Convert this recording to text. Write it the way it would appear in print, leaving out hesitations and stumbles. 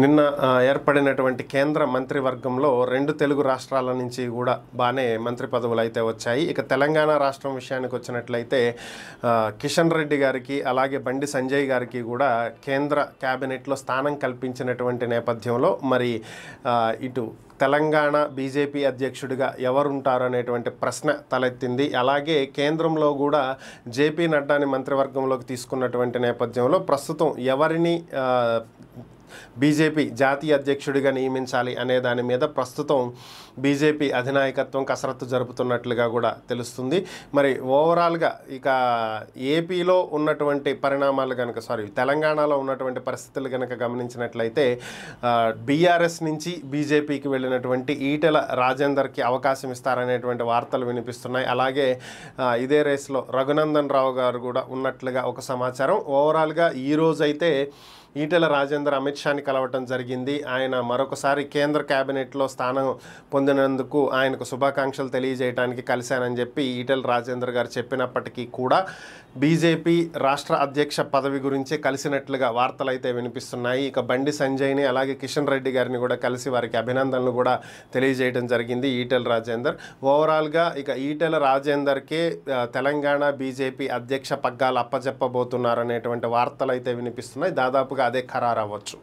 నిన్న ఏర్పడినటువంటి కేంద్ర మంత్రివర్గంలో 2 తెలుగు రాష్ట్రాల నుంచి కూడా బాగానే మంత్రి పదవులైతే వచ్చాయి. ఇక తెలంగాణ రాష్ట్రం విషయానికి వచ్చినట్లయితే కిషన్ రెడ్డి గారికి అలాగే బండి సంజయ్ గారికి కూడా కేంద్ర క్యాబినెట్లో స్థానం కల్పించినటువంటి నేపథ్యంలో మరి ఇటు తెలంగాణ బీజేపీ అధ్యక్షుడిగా ఎవరుంటారు అనేటువంటి ప్రశ్న తలెత్తింది. అలాగే కేంద్రంలో కూడా జేపీ నడ్డాని మంత్రివర్గంలోకి తీసుకున్నటువంటి నేపథ్యంలో ప్రస్తుతం ఎవరిని బీజేపీ జాతీయ అధ్యక్షుడిగా నియమించాలి అనే దాని మీద ప్రస్తుతం బీజేపీ అధినాయకత్వం కసరత్తు జరుపుతున్నట్లుగా కూడా తెలుస్తుంది. మరి ఓవరాల్గా ఇక ఏపీలో ఉన్నటువంటి పరిణామాలు కనుక తెలంగాణలో ఉన్నటువంటి పరిస్థితులు కనుక గమనించినట్లయితే బీఆర్ఎస్ నుంచి బీజేపీకి వెళ్ళినటువంటి ఈటెల రాజేందర్కి అవకాశం ఇస్తారనేటువంటి వార్తలు వినిపిస్తున్నాయి. అలాగే ఇదే రేస్లో రఘునందన్ రావు గారు కూడా ఉన్నట్లుగా ఒక సమాచారం. ఓవరాల్గా ఈరోజైతే ఈటెల రాజేందర్ అమిత్ షాని కలవటం జరిగింది. ఆయన మరొకసారి కేంద్ర క్యాబినెట్లో స్థానం పొందినందుకు ఆయనకు శుభాకాంక్షలు తెలియజేయడానికి కలిశానని చెప్పి ఈటెల రాజేందర్ గారు చెప్పినప్పటికీ కూడా బీజేపీ రాష్ట్ర అధ్యక్ష పదవి గురించే కలిసినట్లుగా వార్తలు అయితే వినిపిస్తున్నాయి. ఇక బండి సంజయ్ని అలాగే కిషన్ రెడ్డి గారిని కూడా కలిసి వారికి అభినందనలు కూడా తెలియజేయడం జరిగింది ఈటెల రాజేందర్. ఓవరాల్గా ఇక ఈటెల రాజేందర్కే తెలంగాణ బీజేపీ అధ్యక్ష పగ్గాలు అప్పచెప్పబోతున్నారు అనేటువంటి వార్తలు అయితే వినిపిస్తున్నాయి. దాదాపుగా అదే ఖరారు అవ్వచ్చు.